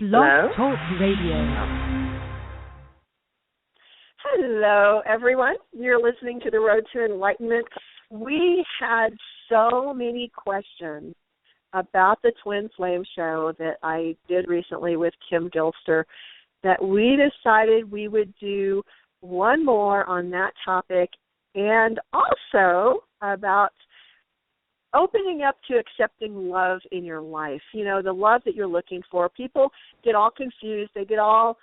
Blog Hello? Talk Radio. Hello, everyone. You're listening to The Road to Enlightenment. We had so many questions about the Twin Flame show that I did recently with Kim Gilster that we decided we would do one more on that topic and also about opening up to accepting love in your life, you know, the love that you're looking for. People get all confused. They get all,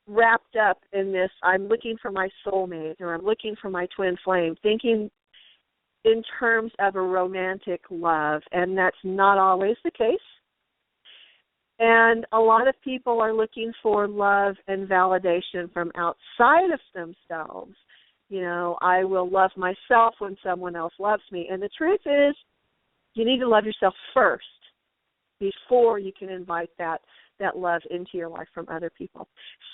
wrapped up in this, I'm looking for my soulmate or I'm looking for my twin flame, thinking in terms of a romantic love, and that's not always the case. And a lot of people are looking for love and validation from outside of themselves. You know, I will love myself when someone else loves me. And the truth is, you need to love yourself first before you can invite that love into your life from other people.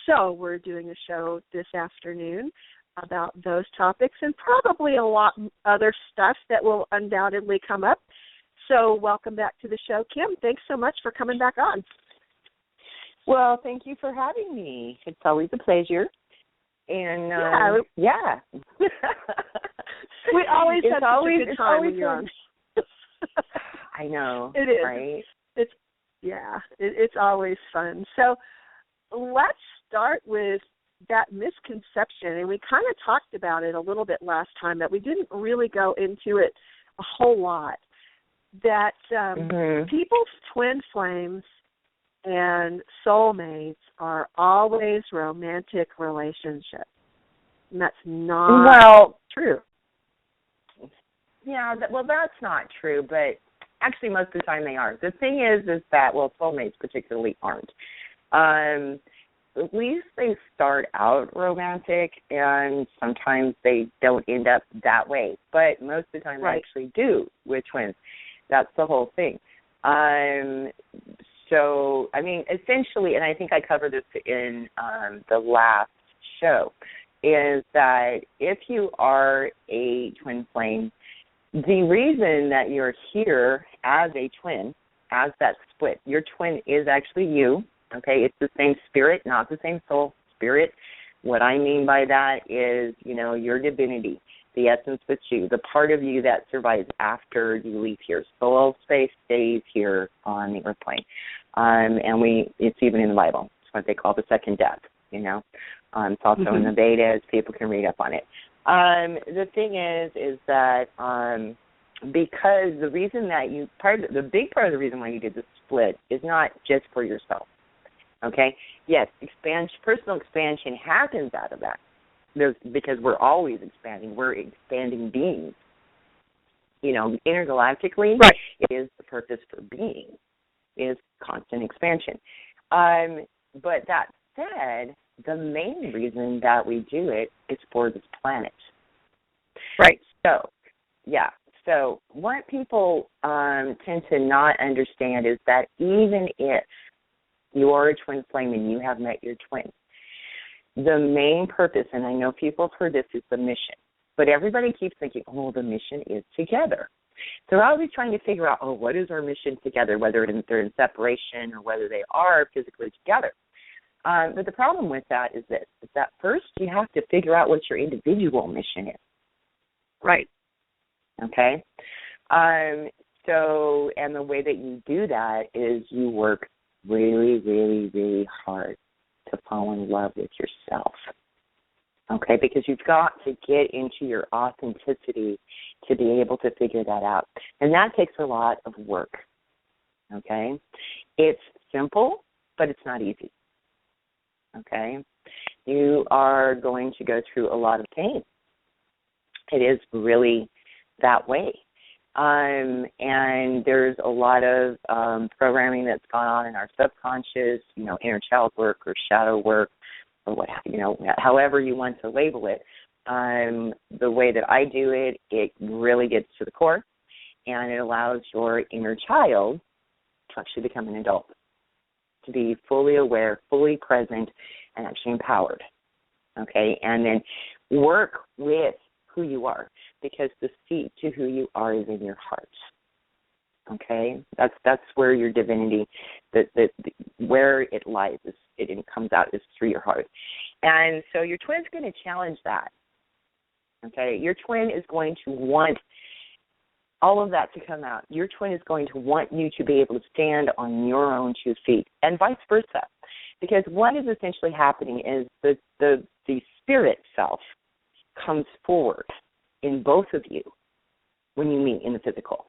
So we're doing a show this afternoon about those topics and probably a lot other stuff that will undoubtedly come up. So welcome back to the show, Kim. Thanks so much for coming back on. Well, thank you for having me. It's always a pleasure. And we always have such a good time when you're on. I know. It is. Right? It's always fun. So let's start with that misconception, and we kind of talked about it a little bit last time, but we didn't really go into it a whole lot, that people's twin flames and soulmates are always romantic relationships. And that's not true. Yeah, that's not true, but actually most of the time they are. The thing is that, soulmates particularly aren't. At least they start out romantic, and sometimes they don't end up that way. But most of the time they actually do with twins. That's the whole thing. So, essentially, and I think I covered this in the last show, is that if you are a twin flame, the reason that you're here as a twin, as that split, your twin is actually you, okay? It's the same spirit, not the same soul, spirit. What I mean by that is, your divinity, the essence that's you, the part of you that survives after you leave here. Soul space stays here on the earth plane. And it's even in the Bible. It's what they call the second death, It's also in the Vedas. People can read up on it. The thing is that because the reason that the big part of the reason why you did the split is not just for yourself, okay? Yes, personal expansion happens out of that because we're always expanding. We're expanding beings. Intergalactically, it is the purpose for being, is constant expansion. But that said, the main reason that we do it is for this planet. Right. So what people tend to not understand is that even if you are a twin flame and you have met your twin, the main purpose, and I know people have heard this, is the mission. But everybody keeps thinking, the mission is together. They're always trying to figure out, what is our mission together, whether they're in separation or whether they are physically together. But the problem with that is this, is that first you have to figure out what your individual mission is. Right. Okay? And the way that you do that is you work really, really, really hard to fall in love with yourself. Okay? Because you've got to get into your authenticity to be able to figure that out. And that takes a lot of work. Okay? It's simple, but it's not easy. Okay? You are going to go through a lot of pain. It is really that way. And there's a lot of programming that's gone on in our subconscious, inner child work or shadow work or however you want to label it. The way that I do it, it really gets to the core, and it allows your inner child to actually become an adult, to be fully aware, fully present, and actually empowered. Okay? And then work with who you are, because the seat to who you are is in your heart. Okay, that's where your divinity, where it lies, it comes out is through your heart, and so your twin's going to challenge that. Okay, your twin is going to want all of that to come out. Your twin is going to want you to be able to stand on your own 2 feet, and vice versa, because what is essentially happening is the spirit self comes forward in both of you when you meet in the physical.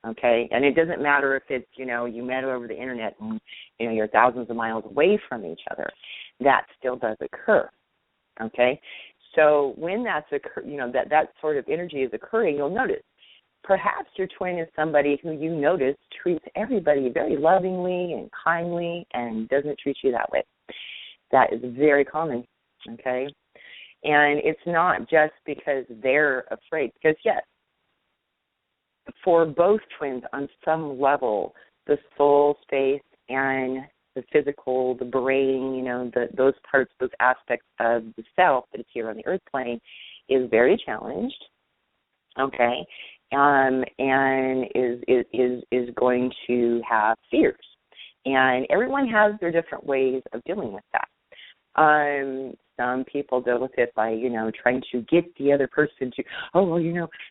Okay, and it doesn't matter if it's, you met over the internet and, you're thousands of miles away from each other. That still does occur. Okay, so when that's that sort of energy is occurring, you'll notice perhaps your twin is somebody who you notice treats everybody very lovingly and kindly and doesn't treat you that way. That is very common. Okay, and it's not just because they're afraid, because yes, for both twins, on some level, the soul space and the physical, the brain, those parts, those aspects of the self that is here on the earth plane is very challenged, okay, and is going to have fears. And everyone has their different ways of dealing with that. Some people deal with it by, trying to get the other person to,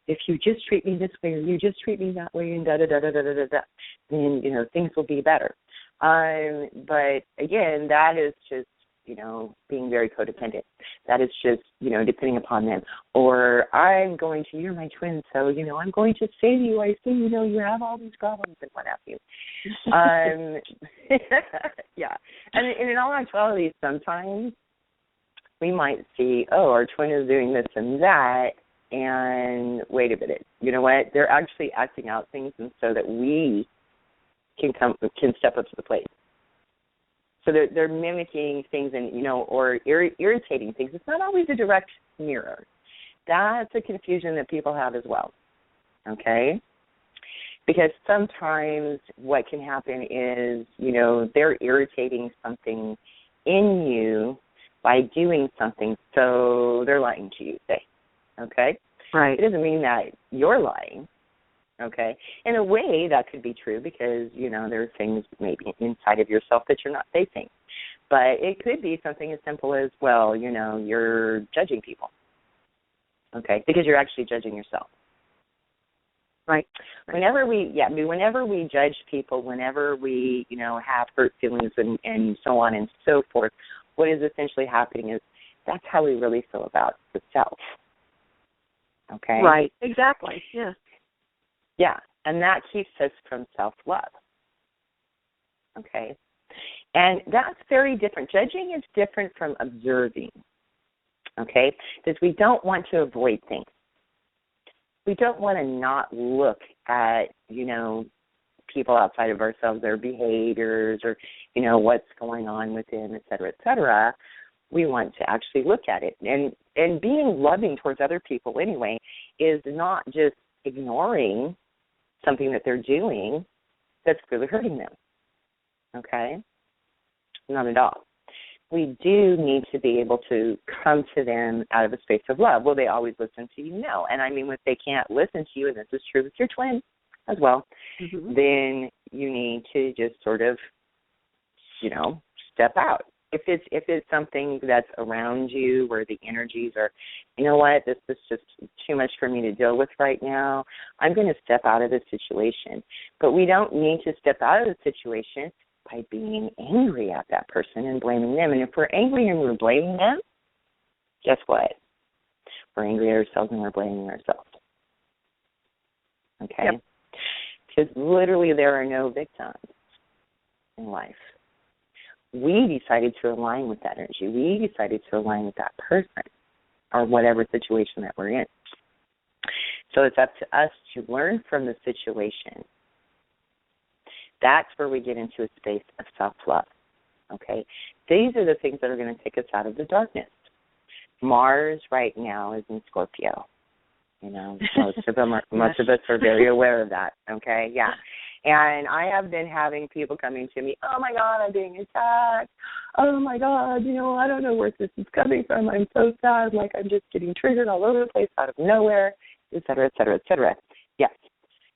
if you just treat me this way or you just treat me that way and da-da-da-da-da-da-da, then, things will be better. But, again, that is just, being very codependent. That is just, depending upon them. Or you're my twin, so, I'm going to save you. I see, you have all these problems and what have you. Yeah. And in all actuality, sometimes we might see, our twin is doing this and that, and wait a minute, you know what? They're actually acting out things, and so that we can step up to the plate. So they're mimicking things and, or irritating things. It's not always a direct mirror. That's a confusion that people have as well, okay? Because sometimes what can happen is, they're irritating something in you by doing something, so they're lying to you, say, okay? Right. It doesn't mean that you're lying, okay? In a way, that could be true because, there are things maybe inside of yourself that you're not facing. But it could be something as simple as, you're judging people, okay, because you're actually judging yourself. Right. Whenever we judge people, whenever we, have hurt feelings and so on and so forth, what is essentially happening is that's how we really feel about the self. Okay? Right. Exactly. Yeah. Yeah. And that keeps us from self-love. Okay? And that's very different. Judging is different from observing. Okay? Because we don't want to avoid things. We don't want to not look at, people outside of ourselves, their behaviors or, what's going on with them, et cetera, et cetera. We want to actually look at it. And being loving towards other people anyway is not just ignoring something that they're doing that's really hurting them. Okay? Not at all. We do need to be able to come to them out of a space of love. Will they always listen to you? No. And I mean, if they can't listen to you, and this is true with your twin as well, then you need to just sort of, step out. If it's something that's around you where the energies are, this is just too much for me to deal with right now, I'm going to step out of this situation. But we don't need to step out of the situation by being angry at that person and blaming them. And if we're angry and we're blaming them, guess what? We're angry at ourselves and we're blaming ourselves. Okay? Yep. Because literally there are no victims in life. We decided to align with that energy. We decided to align with that person or whatever situation that we're in. So it's up to us to learn from the situation. That's where we get into a space of self-love, okay? These are the things that are going to take us out of the darkness. Mars right now is in Scorpio. Most of us are very aware of that, okay? Yeah. And I have been having people coming to me, oh, my God, I'm being attacked. Oh, my God, I don't know where this is coming from. I'm so sad. Like, I'm just getting triggered all over the place out of nowhere, et cetera, et cetera, et cetera. Yes.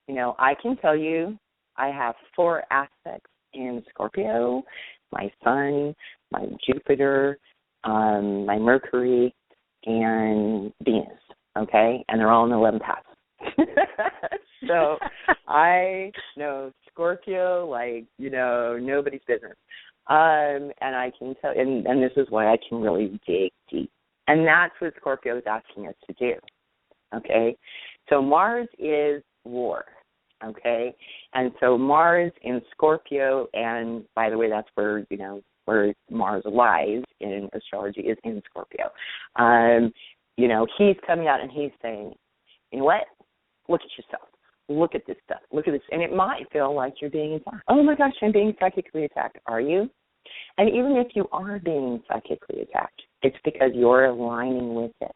I can tell you I have 4 aspects in Scorpio: my Sun, my Jupiter, my Mercury, and Venus, okay? And they're all in the 11th house. So I know Scorpio like, nobody's business. And I can tell, and this is why I can really dig deep. And that's what Scorpio is asking us to do, okay? So Mars is war, okay? And so Mars in Scorpio, and by the way, that's where, where Mars lies in astrology is in Scorpio. He's coming out and he's saying, you know what? Look at yourself. Look at this stuff. Look at this. And it might feel like you're being attacked. Oh, my gosh, I'm being psychically attacked. Are you? And even if you are being psychically attacked, it's because you're aligning with it.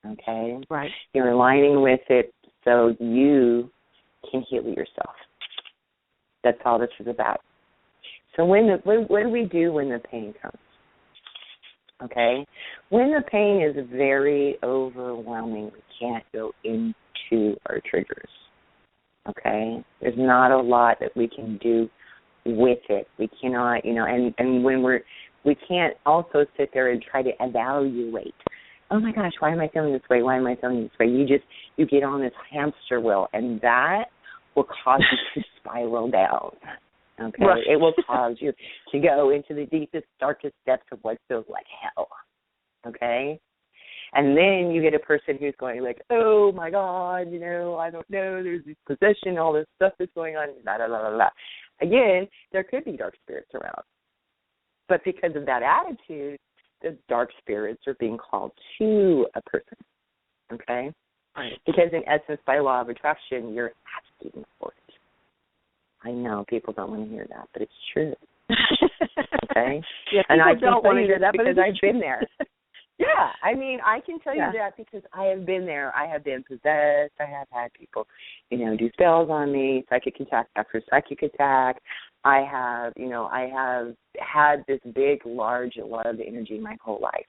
Okay? Right. You're aligning with it so you can heal yourself. That's all this is about. So what do we do when the pain comes? Okay? When the pain is very overwhelming, we can't go into our triggers. Okay? There's not a lot that we can do with it. We cannot, and when we can't also sit there and try to evaluate. Oh my gosh, why am I feeling this way? Why am I feeling this way? You get on this hamster wheel, and that will cause you to spiral down. Okay? Right. It will cause you to go into the deepest, darkest depths of what feels like hell. Okay? And then you get a person who's going like, oh, my God, I don't know, there's this possession, all this stuff is going on, blah, blah, blah, blah. Again, there could be dark spirits around. But because of that attitude, the dark spirits are being called to a person, okay? Right. Because in essence, by law of attraction, you're asking for it. I know people don't want to hear that, but it's true. Okay? Yeah, and I don't want to hear that because I've been there. Yeah, I can tell you that because I have been there. I have been possessed. I have had people, do spells on me, psychic attack after psychic attack. I have had this big, large love energy my whole life,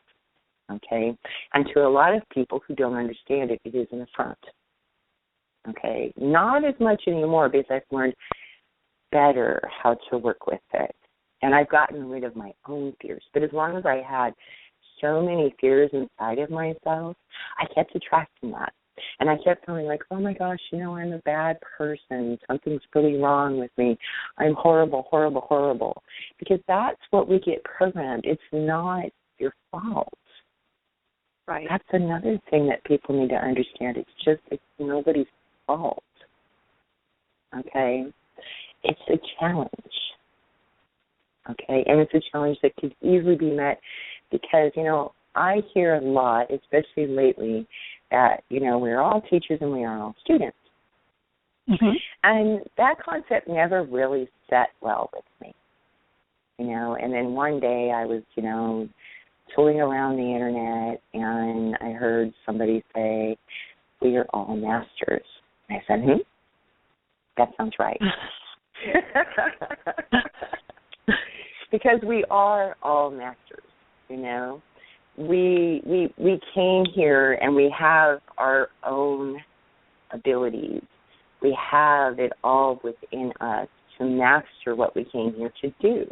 okay? And to a lot of people who don't understand it, it is an affront, okay? Not as much anymore because I've learned better how to work with it. And I've gotten rid of my own fears. But as long as I had so many fears inside of myself, I kept attracting that. And I kept feeling like, oh, my gosh, I'm a bad person. Something's really wrong with me. I'm horrible, horrible, horrible. Because that's what we get programmed. It's not your fault. Right. That's another thing that people need to understand. It's nobody's fault. Okay? It's a challenge. Okay? And it's a challenge that could easily be met because, I hear a lot, especially lately, that, we're all teachers and we are all students. Mm-hmm. And that concept never really sat well with me. And then one day I was, tooling around the internet and I heard somebody say, we are all masters. And I said, that sounds right. Because we are all masters, We came here and we have our own abilities. We have it all within us to master what we came here to do.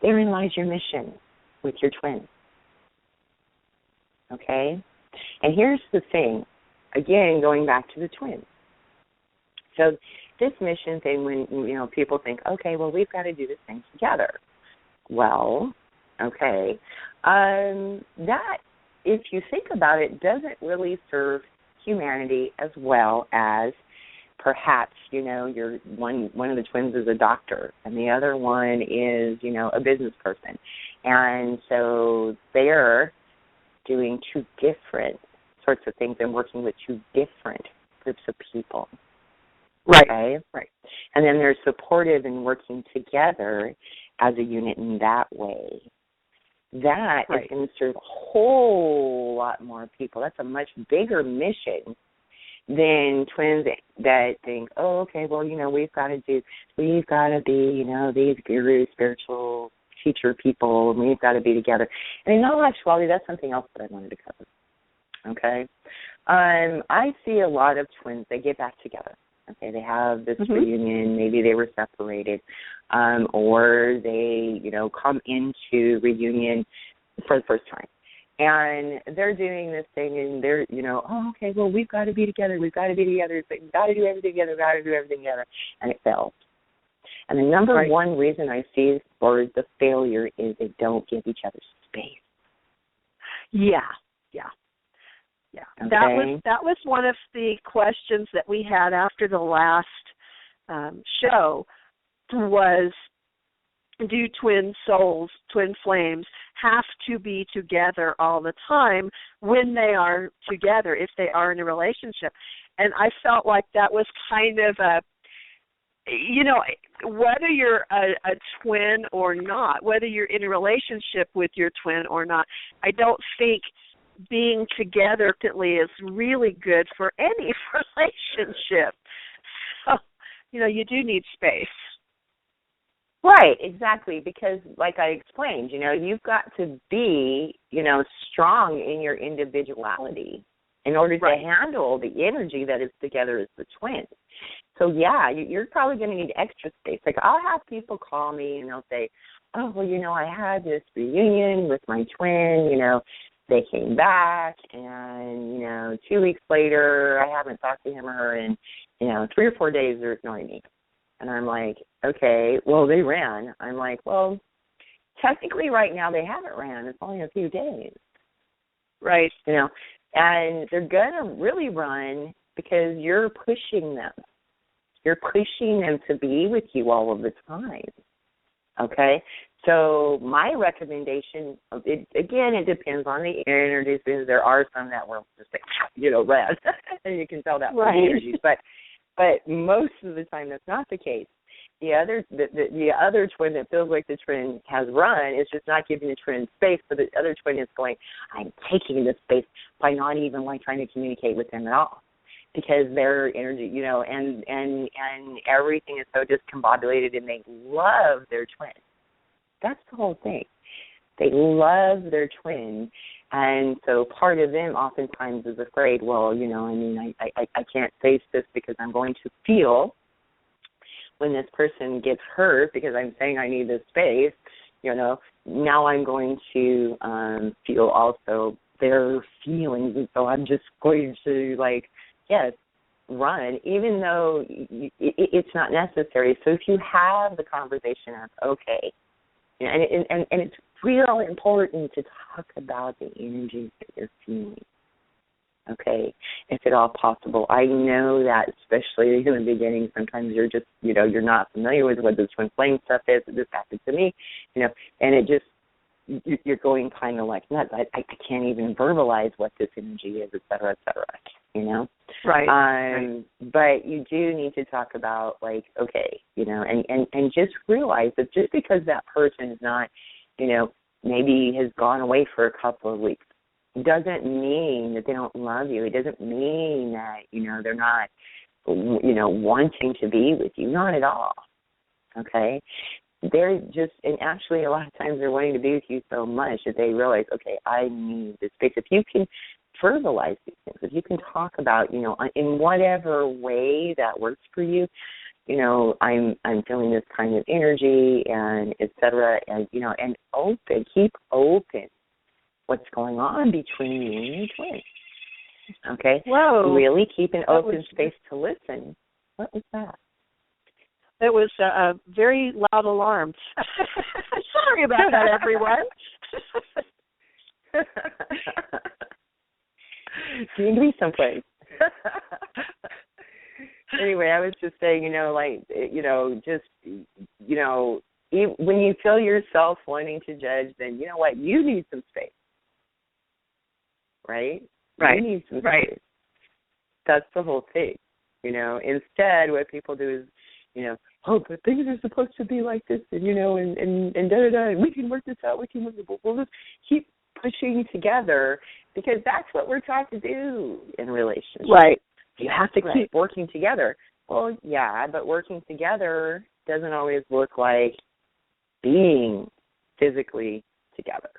Therein lies your mission with your twins. Okay? And here's the thing, again, going back to the twins. So this mission thing, when, people think, okay, well, we've got to do this thing together. Well, okay, that, if you think about it, doesn't really serve humanity as well as perhaps, you're one of the twins is a doctor and the other one is, a business person. And so they're doing two different sorts of things and working with two different groups of people. Right. Okay? Right. And then they're supportive and working together as a unit in that way. That is going to serve a whole lot more people. That's a much bigger mission than twins that think, oh, okay, well, we've got to be, these guru, spiritual teacher people, and we've got to be together. And in all actuality, that's something else that I wanted to cover. Okay? I see a lot of twins, they get back together. Okay, they have this reunion. Maybe they were separated, or they, come into reunion for the first time. And they're doing this thing, and they're, oh, okay, well, we've got to be together. We've got to be together. We've got to do everything together. We've got to do everything together. And it fails. And the number one reason I see for the failure is they don't give each other space. Yeah. Okay. That was one of the questions that we had after the last show was, do twin souls, twin flames, have to be together all the time when they are together, if they are in a relationship? And I felt like that was kind of a, whether you're a twin or not, whether you're in a relationship with your twin or not, I don't think being together is really good for any relationship. So, you do need space. Right, exactly, because like I explained, you've got to be, strong in your individuality in order to handle the energy that is together as the twins. So, yeah, you're probably going to need extra space. Like, I'll have people call me and they'll say, oh, well, I had this reunion with my twin, they came back and, 2 weeks later, I haven't talked to him or her in, 3 or 4 days, they're ignoring me. And I'm like, okay, well, they ran. I'm like, well, technically right now they haven't ran. It's only a few days. Right. And they're going to really run because you're pushing them. You're pushing them to be with you all of the time. Okay? So my recommendation, it depends on the energies, because there are some that will just say, red. And you can tell that from the energies. But most of the time that's not the case. The other twin that feels like the twin has run is just not giving the twin space, but the other twin is going, I'm taking this space by not even trying to communicate with them at all. Because their energy, and everything is so discombobulated, and they love their twin. That's the whole thing. They love their twin, and so part of them oftentimes is afraid, I can't face this because I'm going to feel when this person gets hurt because I'm saying I need this space, now I'm going to feel also their feelings, and so I'm just going to, run, even though it's not necessary. So if you have the conversation of, okay, and it's real important to talk about the energies that you're feeling, okay, if at all possible. I know that especially in the beginning, sometimes you're just, you're not familiar with what this twin flame stuff is. This happened to me, and it just, you're going kind of like nuts. I can't even verbalize what this energy is, et cetera, Right. But you do need to talk about, okay, and just realize that just because that person is not, maybe has gone away for a couple of weeks, doesn't mean that they don't love you. It doesn't mean that, they're not, wanting to be with you. Not at all, okay? They're just, and actually a lot of times they're wanting to be with you so much that they realize, okay, I need this space. If you can verbalize these things, if you can talk about, in whatever way that works for you, I'm feeling this kind of energy and et cetera, and, and keep open what's going on between you and your twin. Okay? Whoa. Really keep an open space to listen. What was that? It was a very loud alarm. Sorry about that, everyone. You need to be someplace. Anyway, I was just saying, when you feel yourself wanting to judge, then you know what? You need some space. Right? Right. You need some space. That's the whole thing. Instead, what people do is, but things are supposed to be like this, and and da-da-da, and we can work this out, we'll just keep pushing together, because that's what we're taught to do in relationships. Right. You have to keep working together. Well, yeah, but working together doesn't always look like being physically together,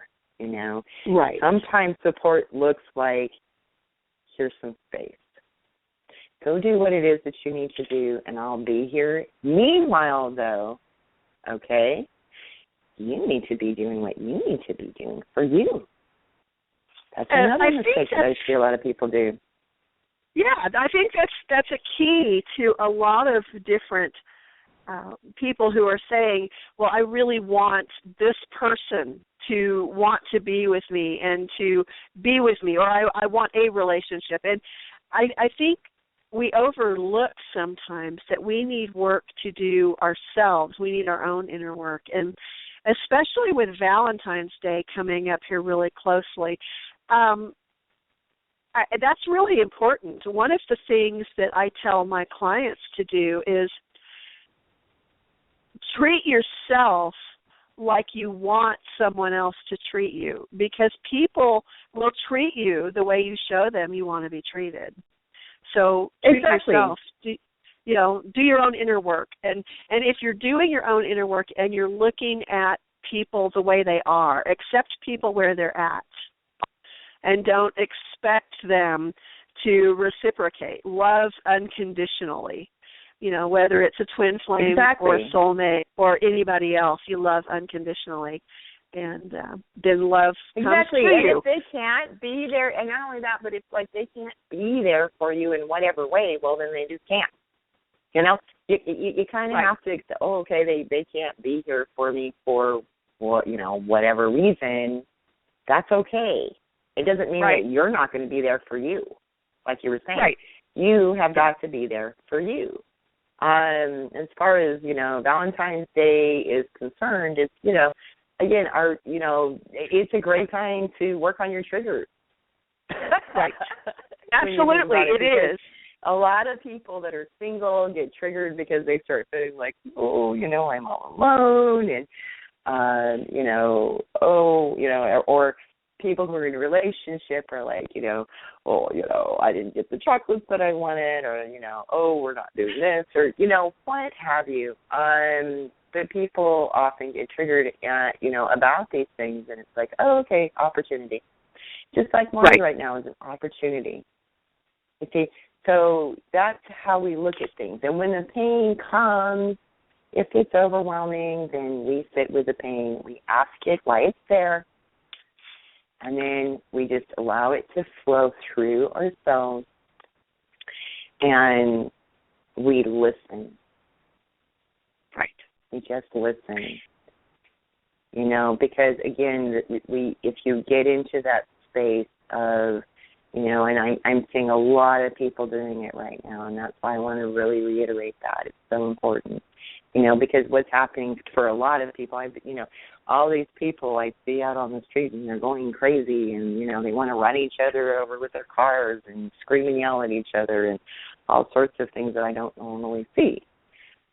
Right. Sometimes support looks like, here's some space. Go do what it is that you need to do, and I'll be here. Meanwhile, though, okay, you need to be doing what you need to be doing for you. That's another mistake that I see a lot of people do. Yeah, I think that's a key to a lot of different people who are saying, well, I really want this person to want to be with me and to be with me, or I want a relationship. And I think we overlook sometimes that we need work to do ourselves. We need our own inner work. And especially with Valentine's Day coming up here really closely, that's really important. One of the things that I tell my clients to do is treat yourself like you want someone else to treat you, because people will treat you the way you show them you want to be treated. So treat yourself. Do your own inner work. And if you're doing your own inner work and you're looking at people the way they are, accept people where they're at. And don't expect them to reciprocate. Love unconditionally. Whether it's a twin flame or a soulmate or anybody else, you love unconditionally. And then love comes to you. And if they can't be there, and not only that, but if they can't be there for you in whatever way, well, then they just can't. You kind of have to accept, okay, they can't be here for me for whatever reason. That's okay. It doesn't mean that you're not going to be there for you, like you were saying. Right. You have got to be there for you. As far as, Valentine's Day is concerned, it's, again, it's a great time to work on your triggers. Right. Absolutely, it is. A lot of people that are single get triggered because they start feeling like, I'm all alone, and, or people who are in a relationship are like, I didn't get the chocolates that I wanted, or, we're not doing this, or, what have you. But people often get triggered, about these things, and it's like, okay, opportunity. Just like mine right now is an opportunity. You see, so that's how we look at things. And when the pain comes, if it's overwhelming, then we sit with the pain. We ask it why it's there. And then we just allow it to flow through ourselves, and we listen. Right. We just listen. Because again, if you get into that space of, and I'm seeing a lot of people doing it right now, and that's why I want to really reiterate that. It's so important. Because what's happening for a lot of people, all these people I see out on the street, and they're going crazy, and, they want to run each other over with their cars and scream and yell at each other and all sorts of things that I don't normally see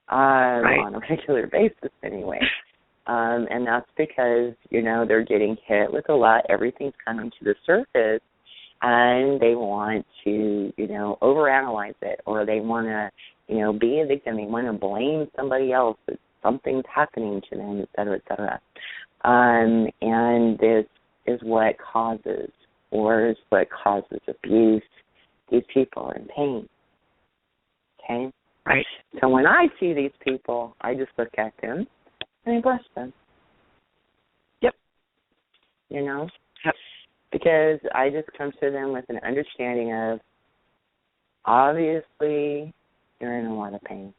on a regular basis anyway. And that's because, they're getting hit with a lot. Everything's coming to the surface, and they want to, overanalyze it, or they want to, be a victim. They want to blame somebody else that something's happening to them, et cetera, et cetera. And this is what causes wars, what causes abuse. These people are in pain. Okay? Right. So when I see these people, I just look at them and I bless them. Yep. Yep. Because I just come to them with an understanding of, obviously, you're in a lot of pain.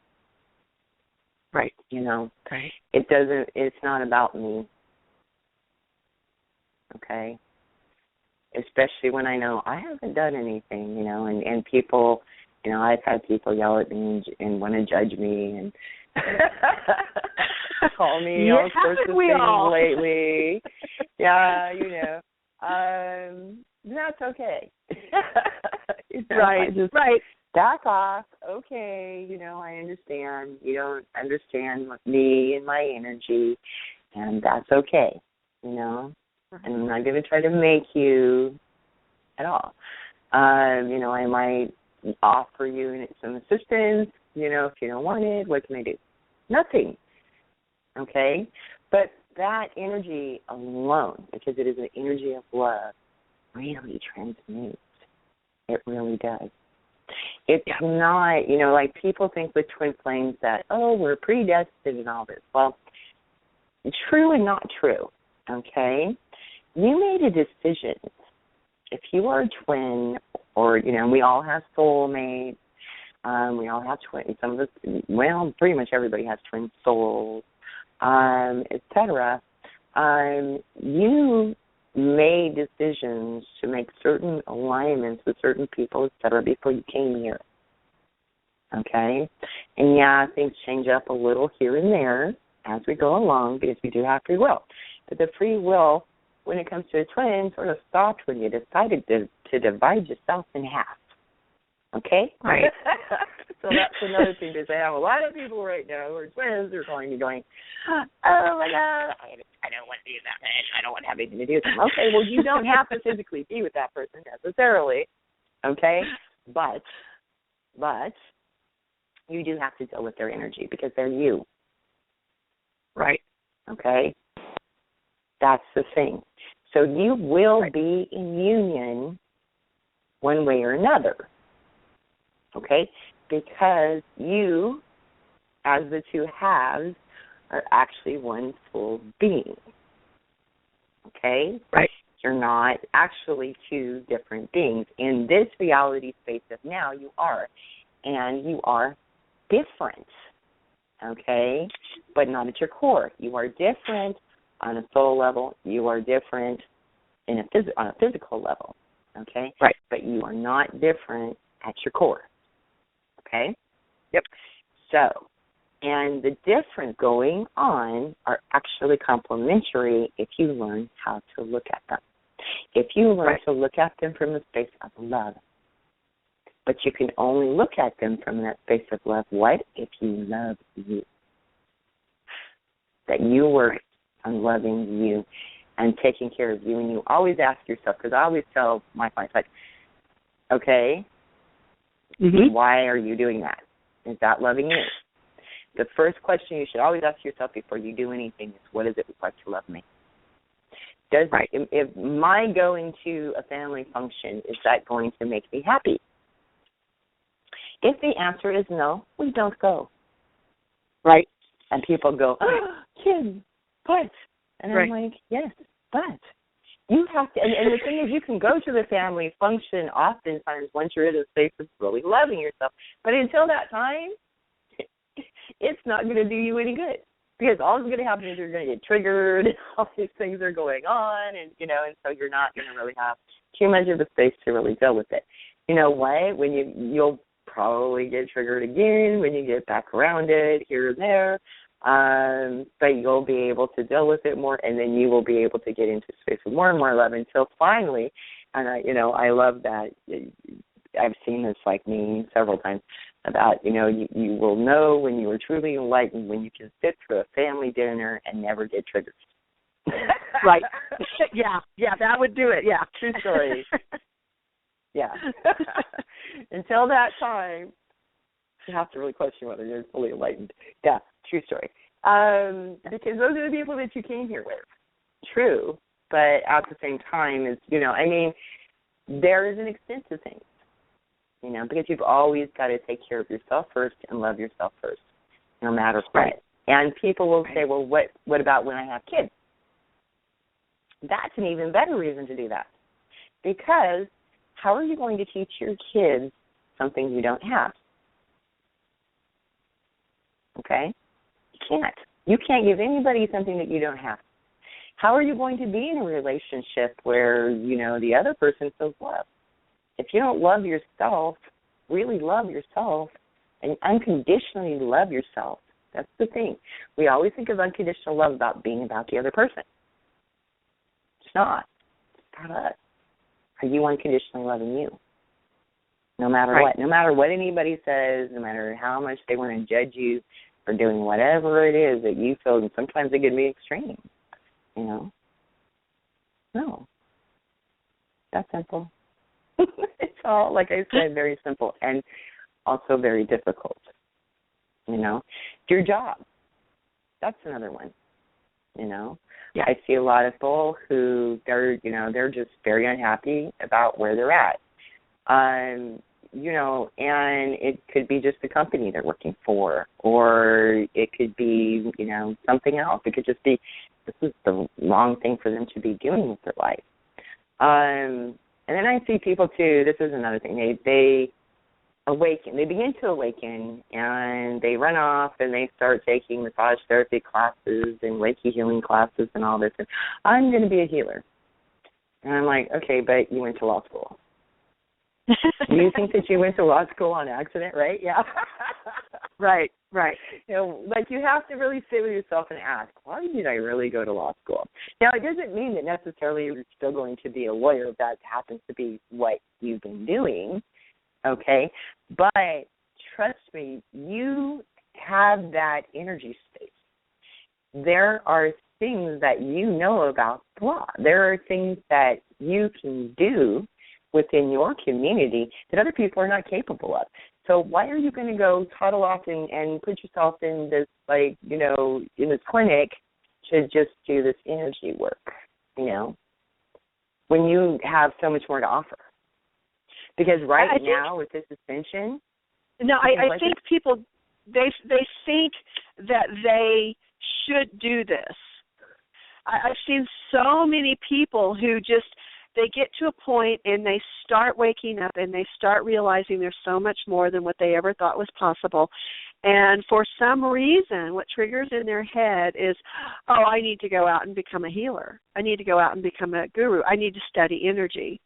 Right. Right. It's not about me. Okay? Especially when I know I haven't done anything, and people, I've had people yell at me and want to judge me and call me all sorts of things lately. Yeah, that's okay. Right. Right. Back off. Okay, I understand. You don't understand me and my energy, and that's okay, And I'm not going to try to make you at all. I might offer you some assistance, if you don't want it. What can I do? Nothing. Okay? But that energy alone, because it is an energy of love, really transmutes. It really does. It's not, like people think with twin flames that, we're predestined and all this. Well, true and not true, okay? You made a decision. If you are a twin, or, we all have soulmates, we all have twins, some of us, pretty much everybody has twin souls, etc. You made decisions to make certain alignments with certain people, etc., before you came here. Okay? And things change up a little here and there as we go along because we do have free will. But the free will, when it comes to a twin, sort of stopped when you decided to divide yourself in half. Okay? Right. So that's another thing to say. I have a lot of people right now who are twins who are calling me going, oh, my God, I don't want to do that. I don't want to have anything to do with them. Okay, well, you don't have to physically be with that person necessarily, okay? But you do have to deal with their energy because they're you. Right. Okay? That's the thing. So you will be in union one way or another. Okay? Because you, as the two halves, are actually one full being. Okay? Right. You're not actually two different beings. In this reality space of now, you are. And you are different. Okay? But not at your core. You are different on a soul level. You are different on a physical level. Okay? Right. But you are not different at your core. Okay? Yep. So, and the different going on are actually complementary if you learn how to look at them. If you learn to look at them from the space of love. But you can only look at them from that space of love. What? If you love you. That you work on loving you and taking care of you. And you always ask yourself, because I always tell my clients, like, okay, why are you doing that? Is that loving you? The first question you should always ask yourself before you do anything is, what does it look like to love me? If my going to a family function, is that going to make me happy? If the answer is no, we don't go. Right? And people go, Kim, but. And I'm like, yes, but. You have to, and the thing is, you can go to the family function oftentimes once you're in a space of really loving yourself. But until that time, it's not going to do you any good. Because all that's going to happen is you're going to get triggered, all these things are going on, and so you're not going to really have too much of a space to really deal with it. You know what? When you'll probably get triggered again when you get back around it here and there. But you'll be able to deal with it more, and then you will be able to get into space with more and more love until finally, and I love that. I've seen this me several times about, you will know when you are truly enlightened when you can sit through a family dinner and never get triggered. Right. Yeah, that would do it. Yeah. True story. Yeah. Until that time, you have to really question whether you're fully enlightened. Yeah, true story. Because those are the people that you came here with. True, but at the same time, there is an extent to things. Because you've always got to take care of yourself first and love yourself first, no matter what. Right. And people will say, well, what about when I have kids? That's an even better reason to do that. Because how are you going to teach your kids something you don't have? Okay? You can't. You can't give anybody something that you don't have. How are you going to be in a relationship where, the other person feels love? If you don't love yourself, really love yourself, and unconditionally love yourself, that's the thing. We always think of unconditional love about being about the other person. It's not. It's about us. Are you unconditionally loving you? No matter what. No matter what anybody says, no matter how much they want to judge you for doing whatever it is that you feel, and sometimes it can be extreme, No. That's simple. It's all, like I said, very simple and also very difficult. Your job. That's another one. Yeah. I see a lot of people who they're just very unhappy about where they're at. and it could be just the company they're working for, or it could be, something else. It could just be this is the wrong thing for them to be doing with their life. And then I see people too, this is another thing, they awaken, they begin to awaken, and they run off and they start taking massage therapy classes and Reiki healing classes and all this. And I'm going to be a healer. And I'm like, okay, but you went to law school. Do you think that you went to law school on accident, right? Yeah. Right. You have to really sit with yourself and ask, why did I really go to law school? Now, it doesn't mean that necessarily you're still going to be a lawyer if that happens to be what you've been doing, okay? But trust me, you have that energy space. There are things that you know about law. There are things that you can do within your community that other people are not capable of. So why are you going to go toddle off and put yourself in this, in this clinic to just do this energy work, when you have so much more to offer? Because now with this ascension. No, I think people, they think that they should do this. I've seen so many people who just, they get to a point and they start waking up and they start realizing there's so much more than what they ever thought was possible. And for some reason, what triggers in their head is, I need to go out and become a healer. I need to go out and become a guru. I need to study energy.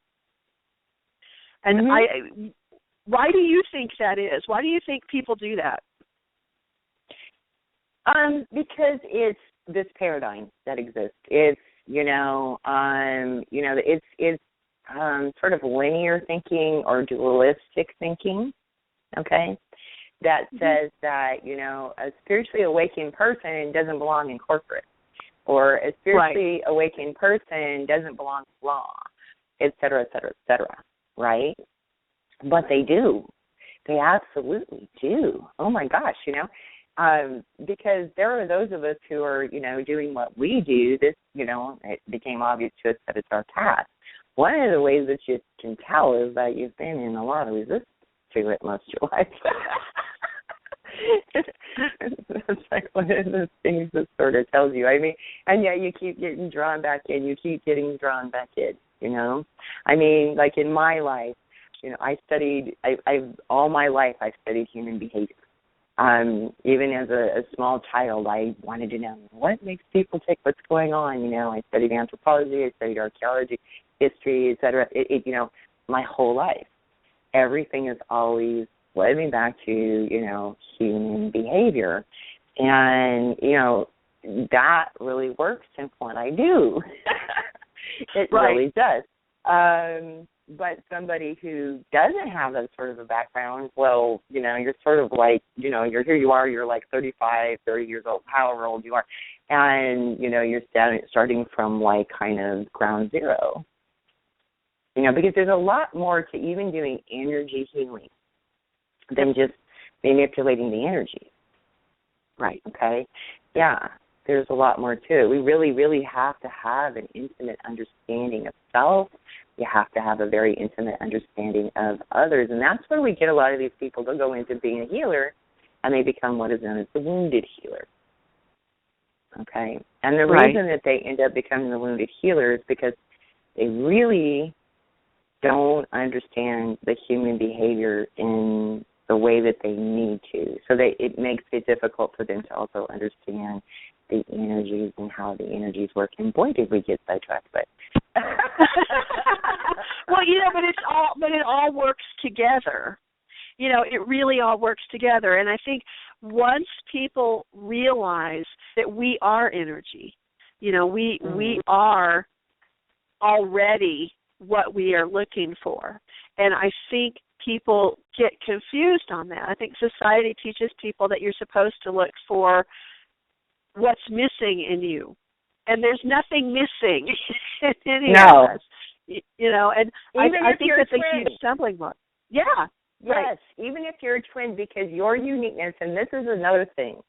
And why do you think that is? Why do you think people do that? Because it's this paradigm that exists. It's it's sort of linear thinking or dualistic thinking, okay, that says that, a spiritually awakened person doesn't belong in corporate, or a spiritually awakened person doesn't belong to law, et cetera, et cetera, et cetera, right? But they do. They absolutely do. Oh, my gosh, because there are those of us who are, doing what we do. This, it became obvious to us that it's our task. One of the ways that you can tell is that you've been in a lot of resistance to it most of your life. That's like one of those things that sort of tells you. I mean, and yet you keep getting drawn back in. You keep getting drawn back in, I mean, like in my life, all my life I've studied human behavior. Even as a small child, I wanted to know what makes people tick, what's going on. I studied anthropology, I studied archaeology, history, et cetera. My whole life, everything is always led me back to, human behavior. And, that really works in what I do. It really does. But somebody who doesn't have that sort of a background, well, you're sort of like, here you are, you're like 35, 30 years old, however old you are, and, you're starting from like kind of ground zero. Because there's a lot more to even doing energy healing than just manipulating the energy. Right. Okay? Yeah. There's a lot more to it. We really, really have to have an intimate understanding of self. You have to have a very intimate understanding of others. And that's where we get a lot of these people to go into being a healer, and they become what is known as the wounded healer. Okay? And the reason that they end up becoming the wounded healer is because they really don't understand the human behavior in the way that they need to. So it makes it difficult for them to also understand the energies and how the energies work. And boy, did we get sidetracked, but well, but it all works together. It really all works together. And I think once people realize that we are energy, we are already what we are looking for. And I think people get confused on that. I think society teaches people that you're supposed to look for what's missing in you. And there's nothing missing in any of us. And I think that's a huge stumbling block. Yeah. Yes, even if you're a twin, because your uniqueness, and this is another thing,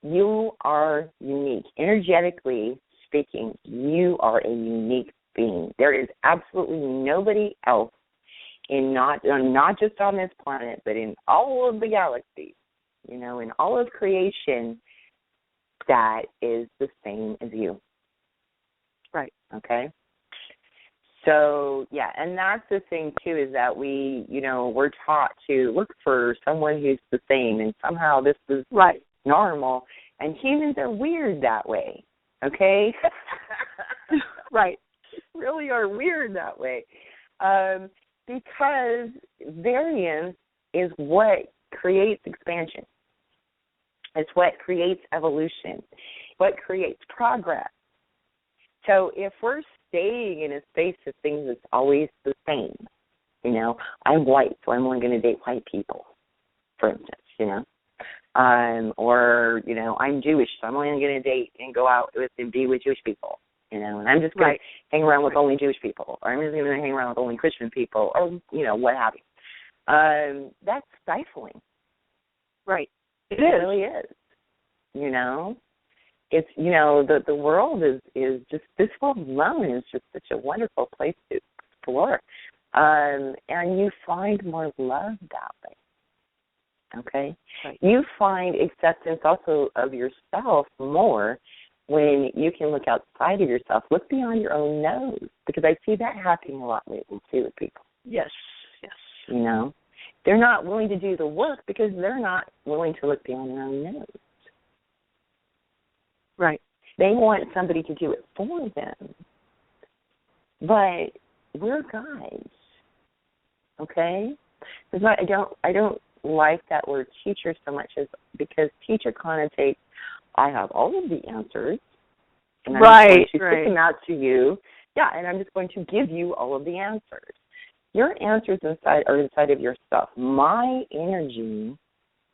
you are unique. Energetically speaking, you are a unique being. There is absolutely nobody else not just on this planet, but in all of the galaxies, in all of creation, that is the same as you. Right. Okay? So, yeah, and that's the thing, too, is that we're taught to look for someone who's the same, and somehow this is normal, and humans are weird that way, okay? Right. Really are weird that way, because variance is what creates expansion. It's what creates evolution, what creates progress. So if we're staying in a space of things that's always the same, I'm white, so I'm only going to date white people, for instance, or, I'm Jewish, so I'm only going to date and go out with and be with Jewish people, and I'm just going to hang around with only Jewish people, or I'm just going to hang around with only Christian people, or, what have you. That's stifling. Right. It really is. It's, the world is just, this world alone is just such a wonderful place to explore. And you find more love that way. Okay? Right. You find acceptance also of yourself more when you can look outside of yourself, look beyond your own nose, because I see that happening a lot lately, too, with people. Yes. They're not willing to do the work because they're not willing to look beyond their own nose. Right. They want somebody to do it for them. But we're guides. Okay? That's why I don't like that word teacher so much, as because teacher connotates I have all of the answers, and I'm going to put them out to you. Yeah, and I'm just going to give you all of the answers. Your answers are inside of yourself. My energy,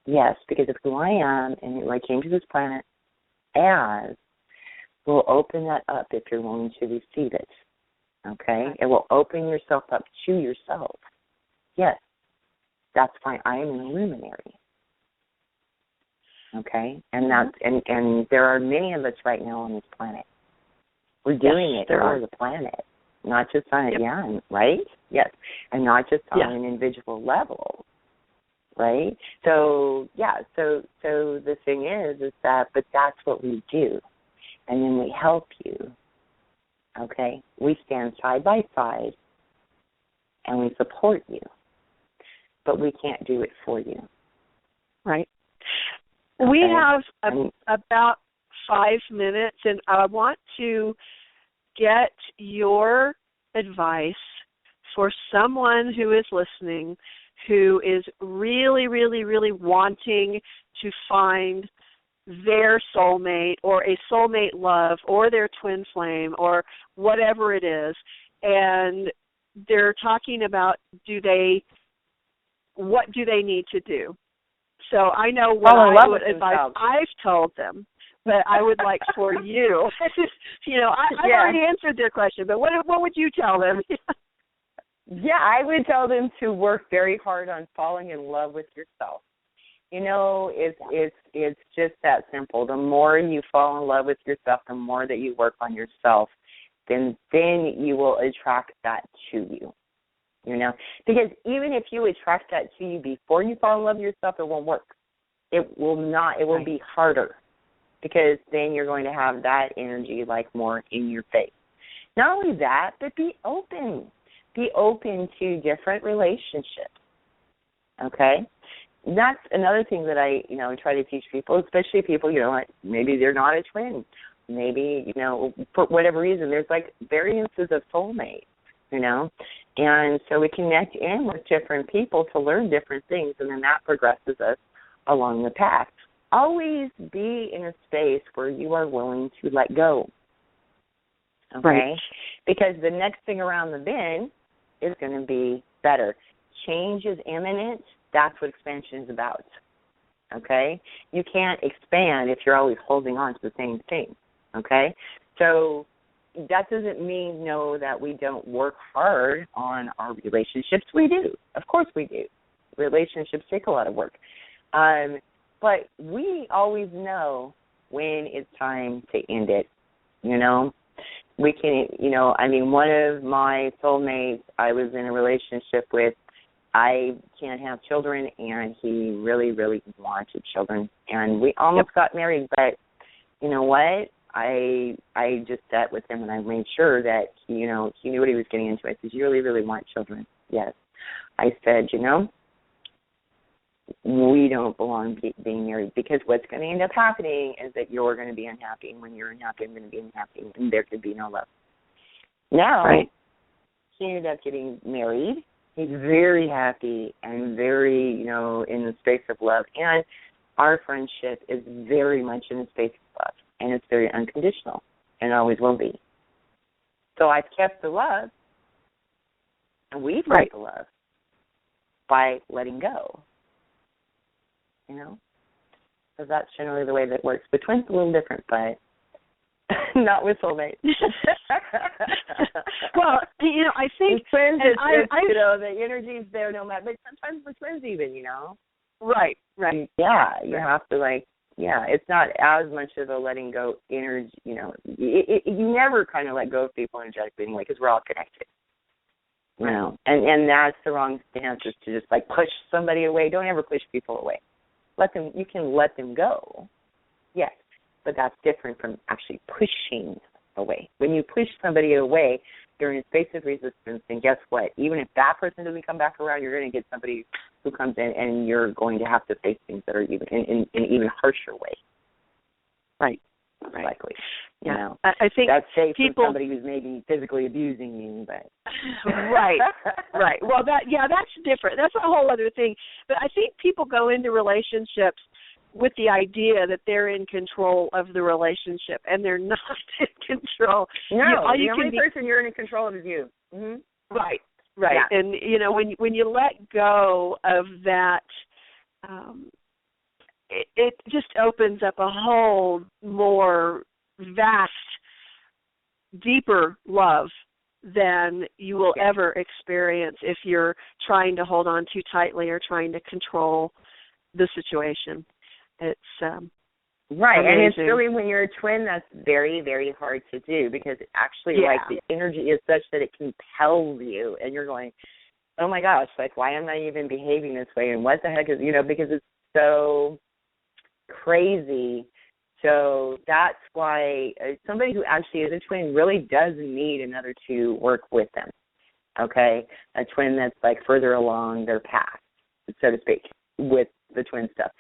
yes, because of who I am and who I came to this planet as, will open that up if you're willing to receive it. Okay? It will open yourself up to yourself. Yes, that's fine. I am an luminary. Okay? And that's and there are many of us right now on this planet. We're doing it for the planet. Not just on right? Yes. And not just on an individual level. Right? So so the thing is that, but that's what we do. And then we help you. Okay? We stand side by side and we support you. But we can't do it for you. Right. Okay? We have about 5 minutes, and I want to get your advice for someone who is listening who is really, really, really wanting to find their soulmate or a soulmate love or their twin flame or whatever it is, and they're talking about what do they need to do? So I know what I would advise I've told them, but I would like for you, I've already answered their question, but what would you tell them? I would tell them to work very hard on falling in love with yourself. It's just that simple. The more you fall in love with yourself, the more that you work on yourself, then you will attract that to you. Because even if you attract that to you before you fall in love with yourself, it won't work. It will not. It will be harder, because then you're going to have that energy like more in your face. Not only that, but be open. Be open to different relationships. Okay? That's another thing that I, try to teach people, especially people, maybe they're not a twin. Maybe, for whatever reason, there's like variances of soulmates, And so we connect in with different people to learn different things, and then that progresses us along the path. Always be in a space where you are willing to let go. Okay? Right. Because the next thing around the bend is going to be better. Change is imminent. That's what expansion is about. Okay? You can't expand if you're always holding on to the same thing. Okay? So that doesn't mean, that we don't work hard on our relationships. We do. Of course we do. Relationships take a lot of work. But we always know when it's time to end it, We can, one of my soulmates I was in a relationship with I can't have children, and he really, really wanted children. And we almost got married, but you know what? I just sat with him, and I made sure that he knew what he was getting into. I said, "You really, really want children?" Yes. I said, we don't belong being married, because what's going to end up happening is that you're going to be unhappy, and when you're unhappy, I'm going to be unhappy, and there could be no love. Now, he ended up getting married. He's very happy and very, in the space of love, and our friendship is very much in the space of love, and it's very unconditional, and always will be. So I've kept the love, and we've kept the love by letting go. So that's generally the way that it works. But twins are a little different, but not with soulmates. Well, I think twins, the energy's there no matter. But sometimes with twins, even, Right. Yeah, you have to it's not as much of a letting go energy. You never kind of let go of people energetically anyway, because we're all connected. And that's the wrong stance, is to just push somebody away. Don't ever push people away. You can let them go, yes, but that's different from actually pushing away. When you push somebody away, you're in a space of resistance, and guess what? Even if that person doesn't come back around, you're going to get somebody who comes in, and you're going to have to face things that are even in an even harsher way. Right. Likely. I think that's safe for somebody who's maybe physically abusing you, but right. Well, that's different. That's a whole other thing. But I think people go into relationships with the idea that they're in control of the relationship, and they're not in control. No, the only person you're in control of is you. Mm-hmm. Right. Yeah. And when you let go of that. It just opens up a whole more vast, deeper love than you will ever experience if you're trying to hold on too tightly or trying to control the situation. It's right, amazing. And it's really, when you're a twin, that's very, very hard to do, because it actually, the energy is such that it compels you, and you're going, oh my gosh, why am I even behaving this way, and what the heck is, because it's so crazy. So that's why somebody who actually is a twin really does need another to work with them, okay? A twin that's further along their path, so to speak, with the twin stuff,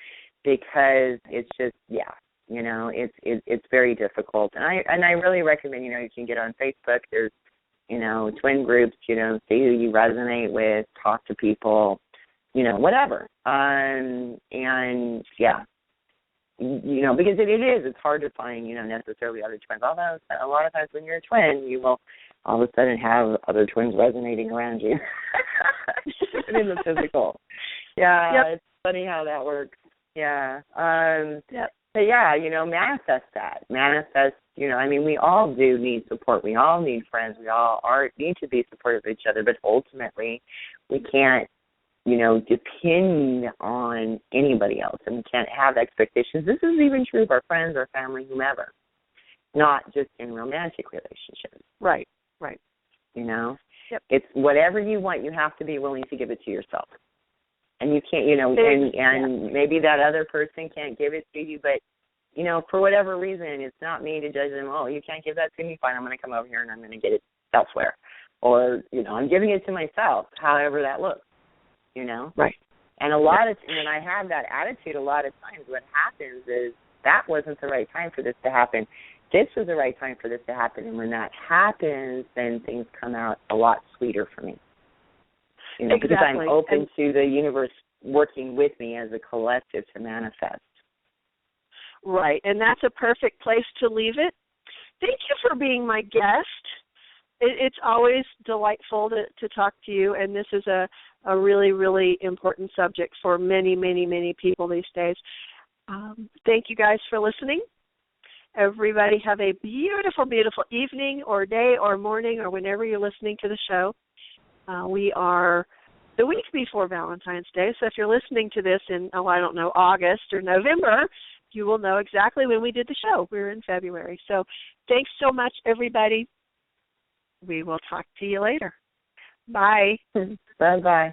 because it's just, it's very difficult. And I really recommend, you can get on Facebook. There's, twin groups, see who you resonate with, talk to people, whatever. Because it's hard to find, necessarily other twins. Although a lot of times when you're a twin, you will all of a sudden have other twins resonating around you. In the physical. Yeah, It's funny how that works. Yeah. But manifest that. Manifest, we all do need support. We all need friends. We all need to be supportive of each other. But ultimately, we can't, depend on anybody else, and we can't have expectations. This is even true of our friends, our family, whomever, not just in romantic relationships. Right. It's whatever you want, you have to be willing to give it to yourself. And you can't, and maybe that other person can't give it to you, but, for whatever reason, it's not me to judge them. Oh, you can't give that to me? Fine, I'm going to come over here and I'm going to get it elsewhere. Or, I'm giving it to myself, however that looks. Right. And when I have that attitude, a lot of times what happens is that wasn't the right time for this to happen. This was the right time for this to happen. And when that happens, then things come out a lot sweeter for me. Because I'm open to the universe working with me as a collective to manifest. Right. And that's a perfect place to leave it. Thank you for being my guest. It's always delightful to talk to you, and this is a really, really important subject for many, many, many people these days. Thank you guys for listening. Everybody have a beautiful, beautiful evening or day or morning or whenever you're listening to the show. We are the week before Valentine's Day, so if you're listening to this in, August or November, you will know exactly when we did the show. We were in February. So thanks so much, everybody. We will talk to you later. Bye. Bye-bye.